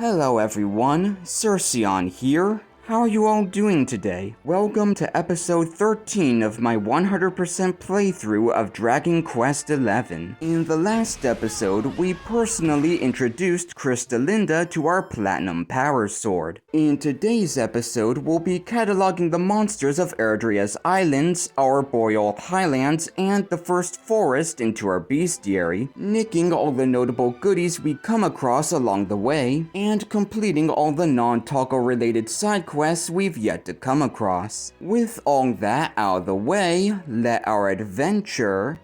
Hello everyone, Circeon here. How are you all doing today? Welcome to episode 13 of my 100% playthrough of Dragon Quest XI. In the last episode, we personally introduced Crystalinda to our Platinum Power Sword. In today's episode, we'll be cataloging the monsters of Erdrea's Islands, Arboreal Highlands, and the first forest into our bestiary, nicking all the notable goodies we come across along the way, and completing all the non-Tockle related side quests we've yet to come across. With all that out of the way, let our adventure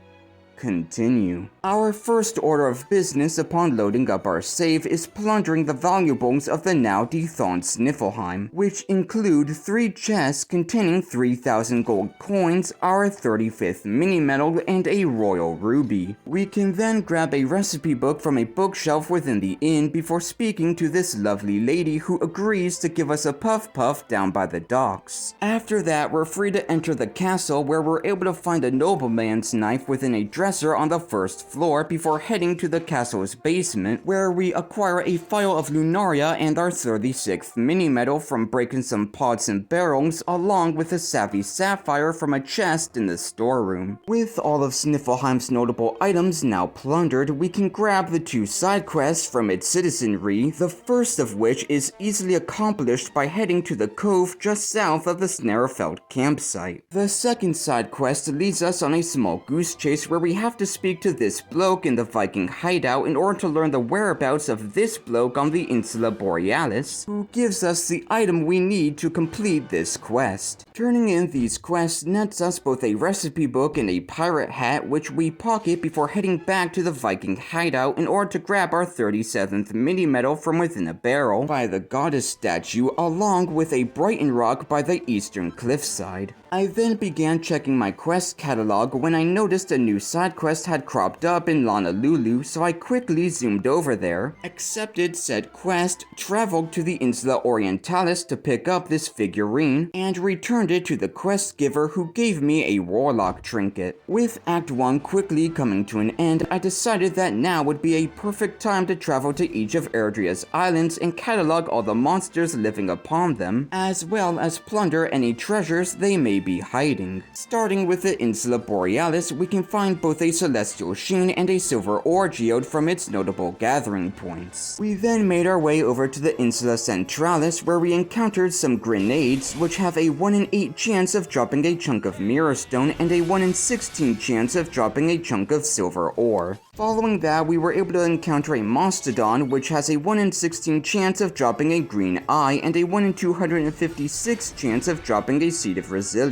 continue. Our first order of business upon loading up our save is plundering the valuables of the now dethroned Sniflheim, which include 3 chests containing 3,000 gold coins, our 35th mini medal, and a royal ruby. We can then grab a recipe book from a bookshelf within the inn before speaking to this lovely lady who agrees to give us a puff puff down by the docks. After that, we're free to enter the castle where we're able to find a nobleman's knife within a dresser on the first floor before heading to the castle's basement, where we acquire a file of Lunaria and our 36th mini medal from breaking some pots and barrels, along with a savvy sapphire from a chest in the storeroom. With all of Sniflheim's notable items now plundered, we can grab the 2 side quests from its citizenry, the first of which is easily accomplished by heading to the cove just south of the Snarefeld campsite. The second side quest leads us on a small goose chase where we have to speak to this bloke in the Viking hideout in order to learn the whereabouts of this bloke on the Insula Borealis, who gives us the item we need to complete this quest. Turning in these quests nets us both a recipe book and a pirate hat, which we pocket before heading back to the Viking hideout in order to grab our 37th mini medal from within a barrel by the goddess statue, along with a Brighton rock by the eastern cliffside. I then began checking my quest catalog when I noticed a new side quest had cropped up in Lanalulu, so I quickly zoomed over there, accepted said quest, traveled to the Insula Orientalis to pick up this figurine, and returned it to the quest giver who gave me a warlock trinket. With Act 1 quickly coming to an end, I decided that now would be a perfect time to travel to each of Erdrea's islands and catalog all the monsters living upon them, as well as plunder any treasures they may be hiding. Starting with the Insula Borealis, we can find both a celestial sheen and a silver ore geode from its notable gathering points. We then made our way over to the Insula Centralis, where we encountered some grenades, which have a 1 in 8 chance of dropping a chunk of mirror stone and a 1 in 16 chance of dropping a chunk of silver ore. Following that, we were able to encounter a Mastodon, which has a 1 in 16 chance of dropping a green eye and a 1 in 256 chance of dropping a Seed of Resilience.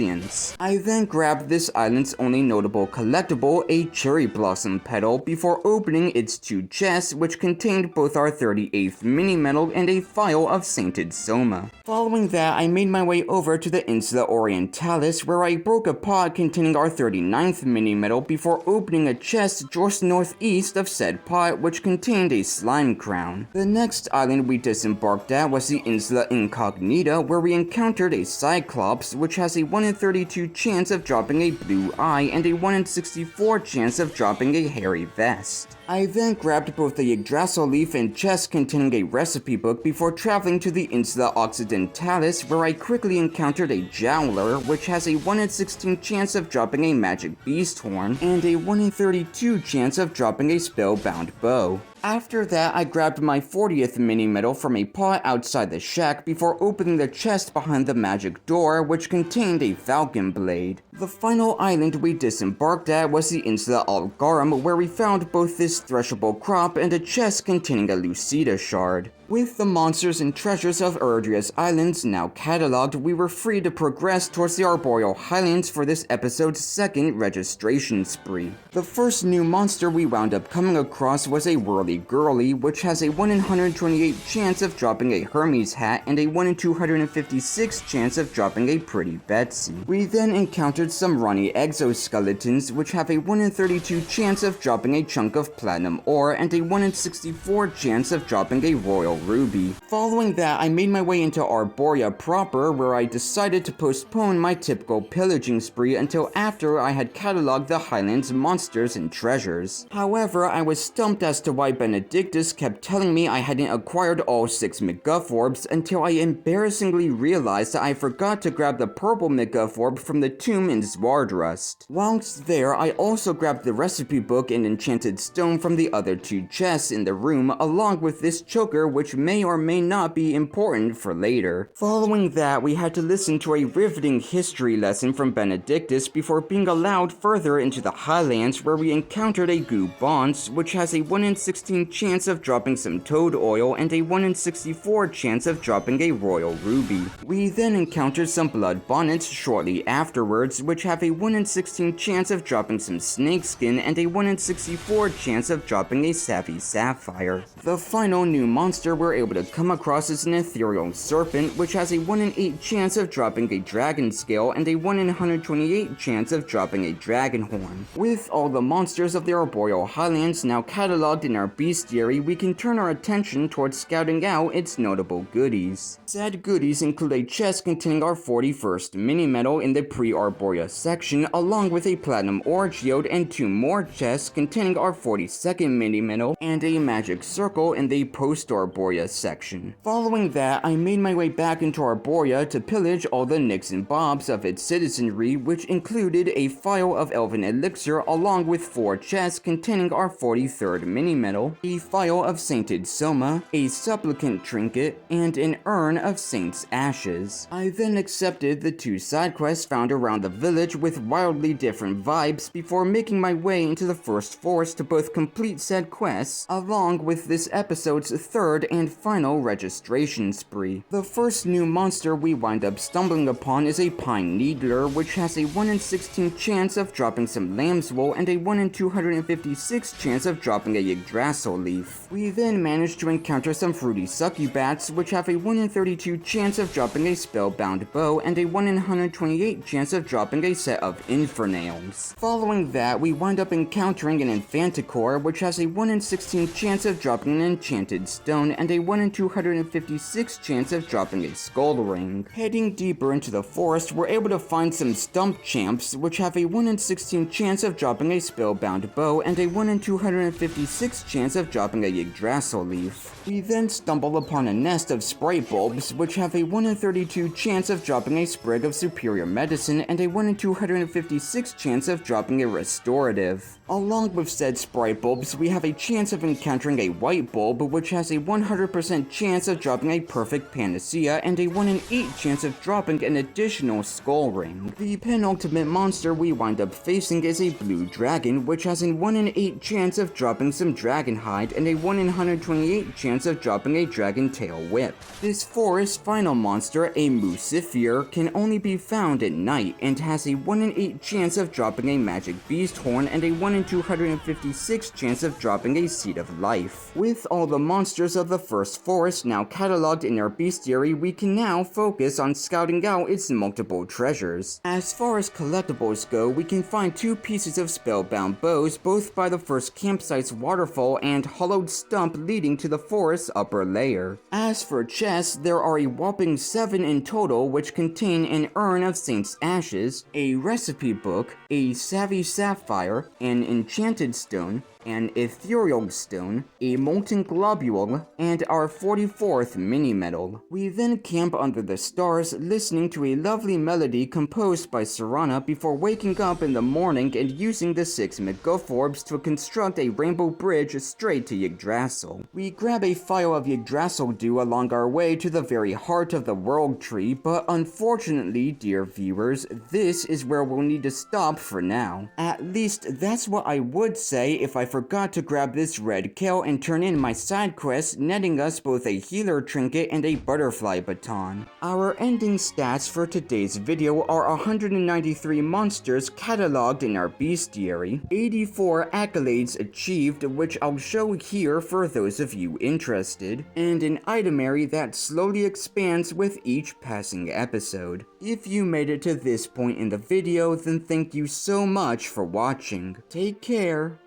I then grabbed this island's only notable collectible, a cherry blossom petal, before opening its 2 chests, which contained both our 38th mini medal and a file of Sainted Soma. Following that, I made my way over to the Insula Orientalis, where I broke a pot containing our 39th mini medal before opening a chest just northeast of said pot, which contained a slime crown. The next island we disembarked at was the Insula Incognita, where we encountered a Cyclops, which has a 1 in 32 chance of dropping a blue eye and a 1 in 64 chance of dropping a hairy vest. I then grabbed both the Yggdrasil leaf and chest containing a recipe book before traveling to the Insula Occidentalis, where I quickly encountered a Jowler, which has a 1 in 16 chance of dropping a magic beast horn and a 1 in 32 chance of dropping a spellbound bow. After that, I grabbed my 40th mini medal from a pot outside the shack before opening the chest behind the magic door, which contained a falcon blade. The final island we disembarked at was the Insula Algarum, where we found both this threshable crop and a chest containing a Lucida shard. With the monsters and treasures of Erdrea's Islands now cataloged, we were free to progress towards the Arboreal Highlands for this episode's second registration spree. The first new monster we wound up coming across was a Whirly Girly, which has a 1 in 128 chance of dropping a Hermes hat and a 1 in 256 chance of dropping a Pretty Betsy. We then encountered some Ronnie exoskeletons, which have a 1 in 32 chance of dropping a chunk of platinum ore and a 1 in 64 chance of dropping a royal ruby. Following that, I made my way into Arboria proper, where I decided to postpone my typical pillaging spree until after I had cataloged the Highlands monsters and treasures. However, I was stumped as to why Benedictus kept telling me I hadn't acquired all 6 McGuff orbs until I embarrassingly realized that I forgot to grab the purple McGuff orb from the tomb in Zwardrust. Whilst there, I also grabbed the recipe book and enchanted stone from the other 2 chests in the room, along with this choker, which may or may not be important for later. Following that, we had to listen to a riveting history lesson from Benedictus before being allowed further into the Highlands, where we encountered a goo bonds, which has a 1 in 16 chance of dropping some toad oil and a 1 in 64 chance of dropping a royal ruby. We then encountered some blood bonnets shortly afterwards, which have a 1 in 16 chance of dropping some snakeskin and a 1 in 64 chance of dropping a savvy sapphire. The final new monster we're able to come across is an ethereal serpent, which has a 1 in 8 chance of dropping a dragon scale and a 1 in 128 chance of dropping a dragon horn. With all the monsters of the Arboreal Highlands now cataloged in our bestiary, we can turn our attention towards scouting out its notable goodies. Said goodies include a chest containing our 41st mini-medal in the pre-Arboria section, along with a platinum ore geode and 2 more chests containing our 42nd mini-medal and a magic circle in the post-Arboria section. Following that, I made my way back into Arboria to pillage all the nicks and bobs of its citizenry, which included a phial of elven elixir along with 4 chests containing our 43rd mini-medal, a phial of sainted soma, a supplicant trinket, and an urn of saint's ashes. I then accepted the 2 side quests found around the village with wildly different vibes before making my way into the first forest to both complete said quests, along with this episode's 3rd and final registration spree. The first new monster we wind up stumbling upon is a pine needler, which has a 1 in 16 chance of dropping some lamb's wool and a 1 in 256 chance of dropping a Yggdrasil leaf. We then managed to encounter some fruity succubats, which have a 1 in 32 chance of dropping a spellbound bow and a 1 in 128 chance of dropping a set of infernales. Following that, we wind up encountering an infanticore, which has a 1 in 16 chance of dropping an enchanted stone and a 1 in 256 chance of dropping a skull ring. Heading deeper into the forest, we're able to find some stump champs, which have a 1 in 16 chance of dropping a spellbound bow and a 1 in 256 chance of dropping a Yggdrasil leaf. We then stumble upon a nest of sprite bulbs, which have a 1 in 32 chance of dropping a sprig of superior medicine and a 1 in 256 chance of dropping a restorative. Along with said sprite bulbs, we have a chance of encountering a white bulb, which has a 100% chance of dropping a perfect panacea and a 1 in 8 chance of dropping an additional skull ring. The penultimate monster we wind up facing is a blue dragon, which has a 1 in 8 chance of dropping some dragon hide and a 1 in 128 chance of dropping a dragon tail whip. This forest final monster, a Musifir, can only be found at night and has a 1 in 8 chance of dropping a magic beast horn and a 1 in 256 chance of dropping a seed of life. With all the monsters of the first forest now cataloged in our bestiary, we can now focus on scouting out its multiple treasures. As far as collectibles go, we can find 2 pieces of spellbound bows, both by the first campsite's waterfall and hollowed stump leading to the forest's upper layer. As for chests, there are a whopping 7 in total, which contain an urn of saint's ashes, a recipe book, a savvy sapphire, an enchanted stone, an ethereal stone, a molten globule, and our 44th mini-medal. We then camp under the stars, listening to a lovely melody composed by Serana before waking up in the morning and using the 6 McGuff orbs to construct a rainbow bridge straight to Yggdrasil. We grab a phial of Yggdrasil dew along our way to the very heart of the world tree, but unfortunately, dear viewers, this is where we'll need to stop for now. At least that's what I would say if I forgot to grab this red kale and turn in my side quest, netting us both a healer trinket and a butterfly baton. Our ending stats for today's video are 193 monsters cataloged in our bestiary, 84 accolades achieved, which I'll show here for those of you interested, and an itemary that slowly expands with each passing episode. If you made it to this point in the video, then thank you so much for watching. Take care,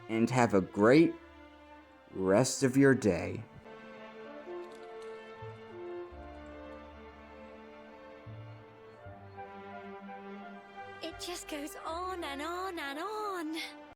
and have a great rest of your day.